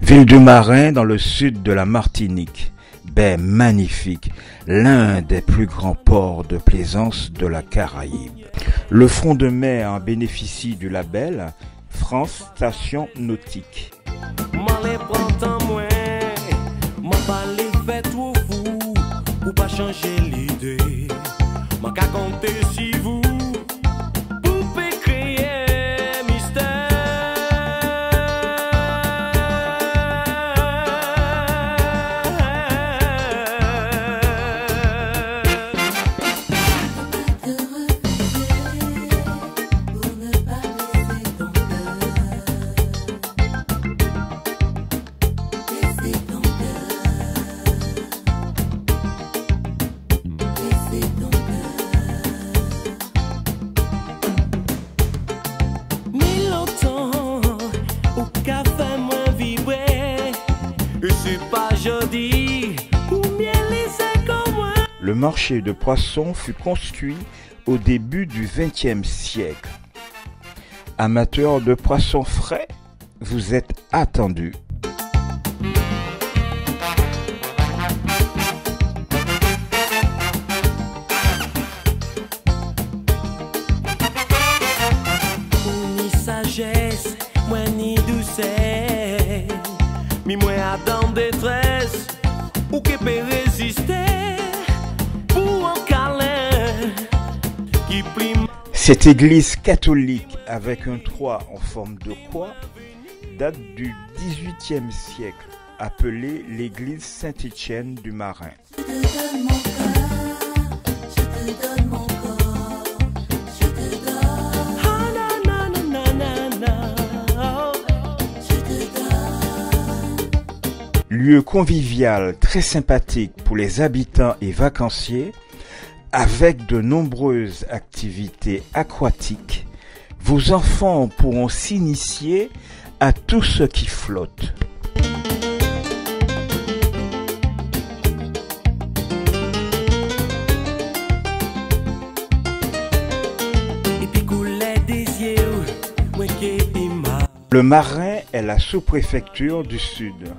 Ville du Marin dans le sud de la Martinique, baie magnifique, l'un des plus grands ports de plaisance de la Caraïbe. Le front de mer bénéficie du label France Station Nautique. Ou pas changer l'idée, m'en qu'à compter si vous pouvez créer mystère. Pour ne pas blesser ton cœur, blesser ton Le marché de poissons fut construit au début du XXe siècle. Amateurs de poissons frais, vous êtes attendus. Ni sagesse, moi ni douceur, mi moi à dans détresse, ou qui peut résister pour un câlin qui prime. Cette église catholique avec un toit en forme de croix date du XVIIIe siècle, appelée l'église Saint-Étienne du Marin. Je te donne mon cœur, je te donne mon corps, je te donne. Ah na na na na na na. Je te donne. Lieu convivial très sympathique pour les habitants et vacanciers, avec de nombreuses activités aquatiques, vos enfants pourront s'initier à tout ce qui flotte. Et puis couler des yeux, moi qui ima. Le Marin est la sous-préfecture du Sud.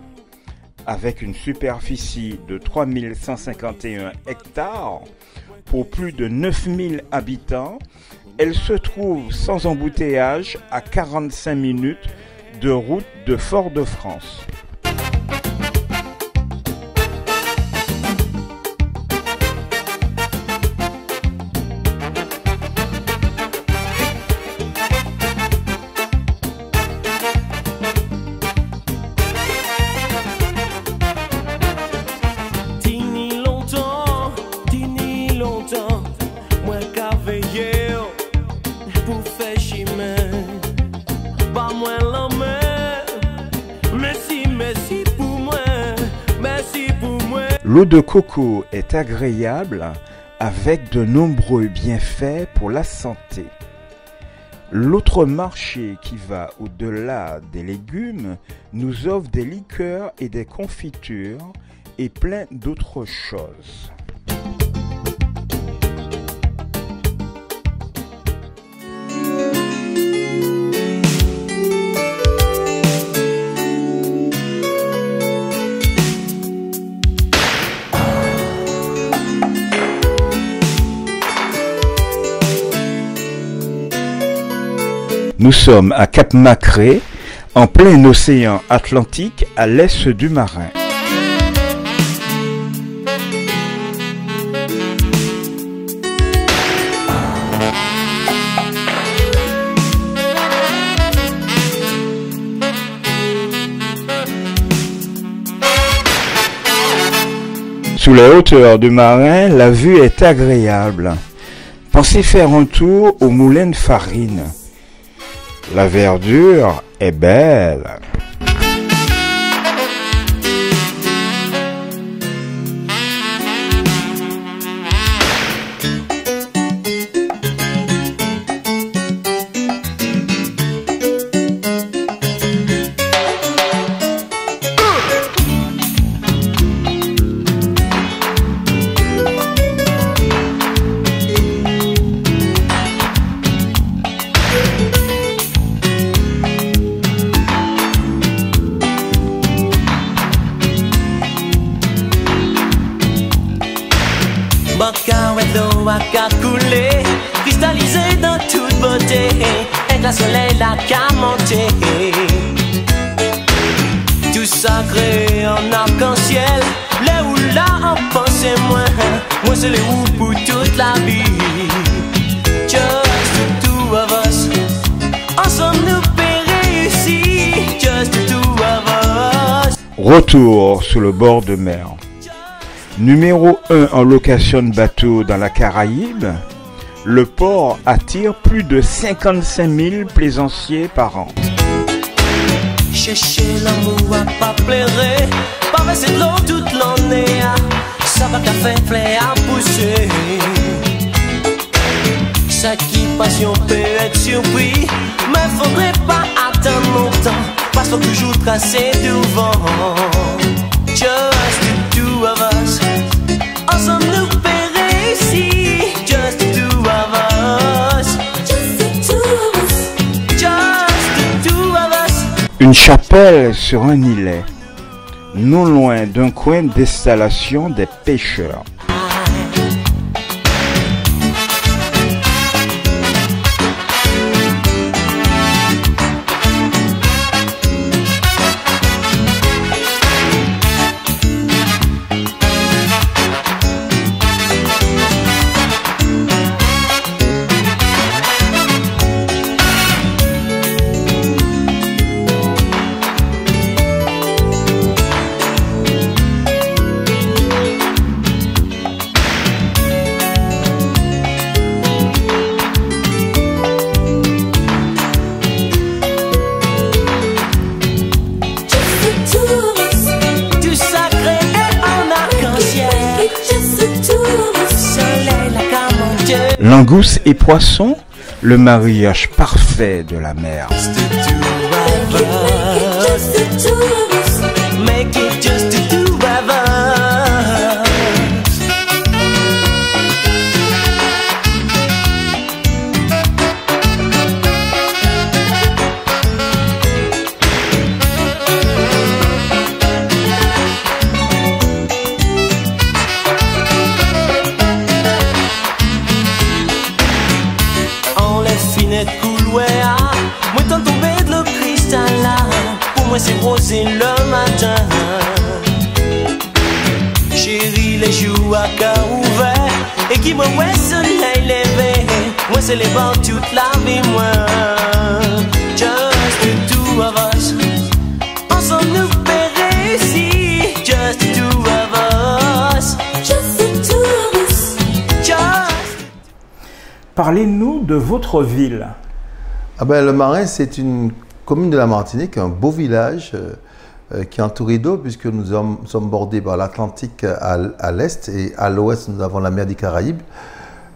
Avec une superficie de 3151 hectares pour plus de 9000 habitants, elle se trouve sans embouteillage à 45 minutes de route de Fort-de-France. Moi qu'à veiller pour faire chemin, pas moins la main. Merci pour moi, merci pour moi. L'eau de coco est agréable avec de nombreux bienfaits pour la santé. L'autre marché qui va au-delà des légumes nous offre des liqueurs et des confitures et plein d'autres choses. Nous sommes à Cap-Macré, en plein océan Atlantique, à l'est du Marin. Sous les hauteurs du Marin, la vue est agréable. Pensez faire un tour au moulin de farine. La verdure est belle. qu'a coulé, cristallisé dans toute beauté, et la soleil la qu'a monté. Tout sacré en arc-en-ciel, les où là en pensée moins, moi c'est les où pour toute la vie. Just the two of us, ensemble nous peut réussir. Just the two of us. Retour sur le bord de mer. Numéro 1 en location de bateau dans la Caraïbe, le port attire plus de 55 000 plaisanciers par an. Chercher l'amour à pas pleurer, pas verser de l'eau toute l'année, ça va qu'à faire plaisir à pousser. Ça qui passion peut être surpris, mais faudrait pas attendre longtemps, parce qu'il faut toujours tracer devant. Just the two of us, ensemble nous peut réussir. Just the two of us, Just the two of us. just the two of us. Une chapelle sur un îlet, non loin d'un coin d'installation des pêcheurs. Just the two of us. Du sacré et en arc-en-ciel, Just the two of us. soleil la camonte. Langouste et poisson, le mariage parfait de la mer. Just the two of Just the two of us. us, make it just the two of us. En les finettes coulouées, moi t'en tombé de le cristal là. Pour moi c'est rosé le matin. Chérie, les joues à cœur ouvert, et qui me ouais soleil levé. Moi c'est les bords toute la vie, moi. Just the two of us, ensemble nous peut réussir. Just the two of us, Just the two of us. just. Parlez-nous de votre ville. Ah ben, le Marin, c'est une commune de la Martinique, un beau village qui est entouré d'eau puisque nous sommes bordés par l'Atlantique à l'est et à l'ouest, nous avons la mer des Caraïbes.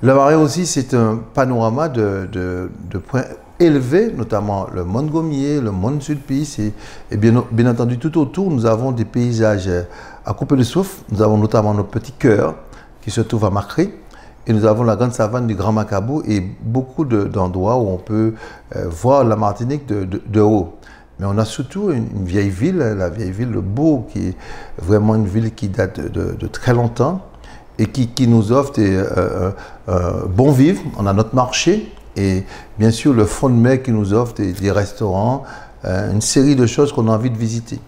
Le Marin aussi, c'est un panorama de points élevés, notamment le Mont Gommier, le Mont Sulpice et bien entendu tout autour, nous avons des paysages à couper le souffle. Nous avons notamment nos petits cœurs qui se trouvent à Macré. Et nous avons la grande savane du Grand Macabou et beaucoup d'endroits où on peut voir la Martinique de haut. Mais on a surtout une vieille ville, la vieille ville de Bourg, qui est vraiment une ville qui date de très longtemps et qui nous offre des bons vivres. On a notre marché et bien sûr le front de mer qui nous offre des restaurants, une série de choses qu'on a envie de visiter.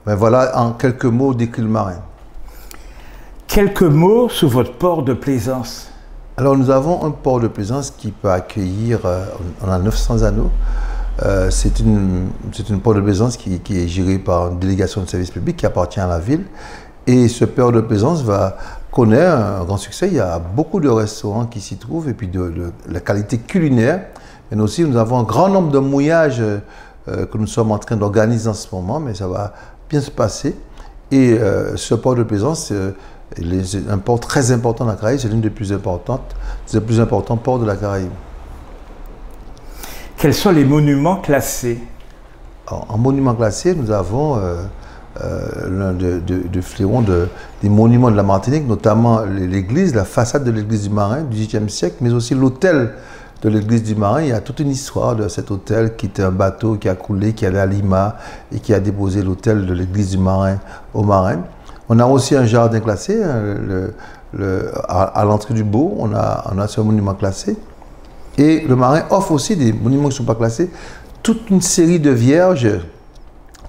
Mais voilà en quelques mots décrit le Marin. Quelques mots sur votre port de plaisance. Alors nous avons un port de plaisance qui peut accueillir, on a 900 anneaux. C'est une port de plaisance qui est gérée par une délégation de service public qui appartient à la ville. Et ce port de plaisance connaît un grand succès. Il y a beaucoup de restaurants qui s'y trouvent et puis de la qualité culinaire. Mais aussi nous avons un grand nombre de mouillages que nous sommes en train d'organiser en ce moment, mais ça va bien se passer. Et ce port de plaisance, un port très important de la Caraïbe, c'est l'une des plus importants ports de la Caraïbe. Quels sont les monuments classés? Alors, en monuments classés, nous avons l'un des fleurons des monuments de la Martinique, notamment l'église, la façade de l'église du Marin du XVIIIe siècle, mais aussi l'hôtel de l'église du Marin. Il y a toute une histoire de cet hôtel qui était un bateau qui a coulé, qui allait à Lima et qui a déposé l'hôtel de l'église du Marin au Marin. On a aussi un jardin classé, à l'entrée du Beau, on a ce monument classé. Et le Marin offre aussi des monuments qui ne sont pas classés, toute une série de vierges,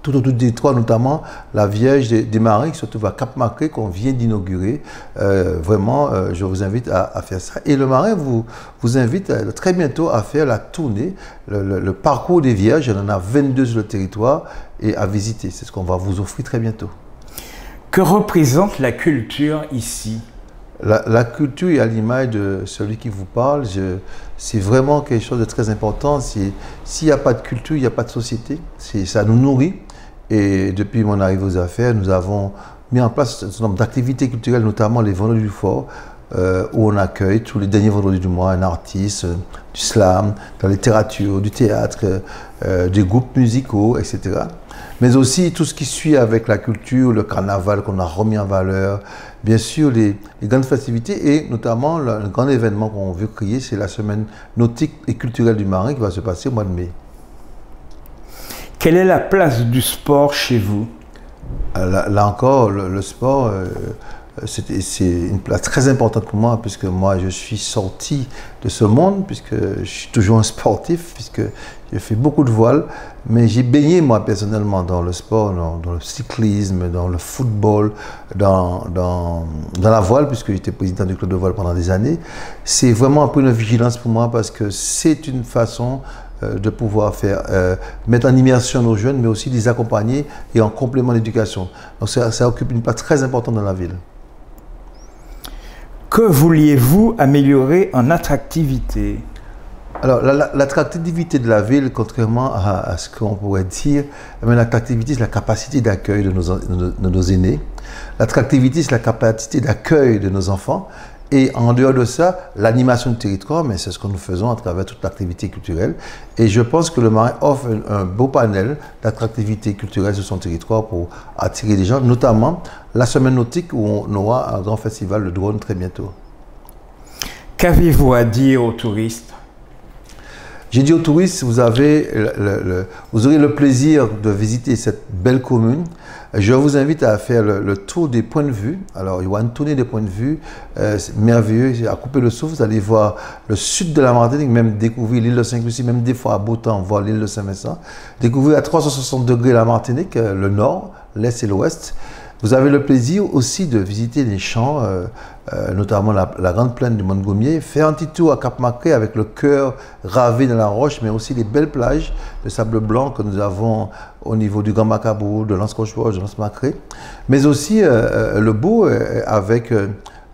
tout autour du détroit, notamment la Vierge des Marins qui se trouve à Cap-Marquet, qu'on vient d'inaugurer. Vraiment, je vous invite à faire ça. Et le Marin vous invite très bientôt à faire la tournée, le parcours des Vierges. Il y en a 22 sur le territoire et à visiter. C'est ce qu'on va vous offrir très bientôt. Que représente la culture ici? La culture est à l'image de celui qui vous parle. C'est vraiment quelque chose de très important. S'il n'y a pas de culture, il n'y a pas de société. Ça nous nourrit. Et depuis mon arrivée aux affaires, nous avons mis en place un certain nombre d'activités culturelles, notamment les Vendredis du Fort, où on accueille tous les derniers vendredis du mois un artiste, du slam, de la littérature, du théâtre, des groupes musicaux, etc. Mais aussi tout ce qui suit avec la culture, le carnaval qu'on a remis en valeur, bien sûr les grandes festivités et notamment le grand événement qu'on veut créer, c'est la semaine nautique et culturelle du Marin qui va se passer au mois de mai. Quelle est la place du sport chez vous? Là encore, le sport, c'est une place très importante pour moi, puisque moi je suis sorti de ce monde, puisque je suis toujours un sportif, puisque j'ai fait beaucoup de voile, mais j'ai baigné moi personnellement dans le sport, dans le cyclisme, dans le football, dans la voile, puisque j'étais président du club de voile pendant des années. C'est vraiment un peu une vigilance pour moi, parce que c'est une façon de pouvoir mettre en immersion nos jeunes, mais aussi les accompagner et en complément d'éducation. Donc ça occupe une place très importante dans la ville. Que vouliez-vous améliorer en attractivité? Alors, l'attractivité de la ville, contrairement à ce qu'on pourrait dire, l'attractivité, c'est la capacité d'accueil de nos aînés. L'attractivité, c'est la capacité d'accueil de nos enfants. Et en dehors de ça, l'animation du territoire, mais c'est ce que nous faisons à travers toute l'activité culturelle. Et je pense que le Marin offre un beau panel d'attractivité culturelle sur son territoire pour attirer les gens, notamment la semaine nautique où on aura un grand festival de drones très bientôt. Qu'avez-vous à dire aux touristes? J'ai dit aux touristes, vous aurez le plaisir de visiter cette belle commune. Je vous invite à faire le tour des points de vue. Alors, il y aura une tournée des points de vue merveilleux, à couper le souffle. Vous allez voir le sud de la Martinique, même découvrir l'île de Saint-Lucie, même des fois à beau temps, voir l'île de Saint-Vincent. Découvrir à 360 degrés la Martinique, le nord, l'est et l'ouest. Vous avez le plaisir aussi de visiter les champs, notamment la grande plaine du Montgomier, faire un petit tour à Cap-Marquet avec le cœur gravé dans la roche, mais aussi les belles plages de sable blanc que nous avons au niveau du Grand Macabou, de l'Anse-Rocheforge, de l'Anse-Macré, mais aussi le Beau avec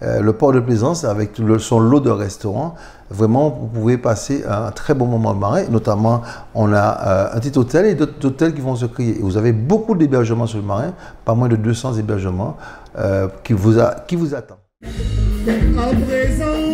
le port de Plaisance, avec son lot de restaurants. Vraiment, vous pouvez passer un très bon moment au Marin. Notamment, on a un petit hôtel et d'autres hôtels qui vont se créer. Et vous avez beaucoup d'hébergements sur le Marin, pas moins de 200 hébergements qui vous attendent. À présent,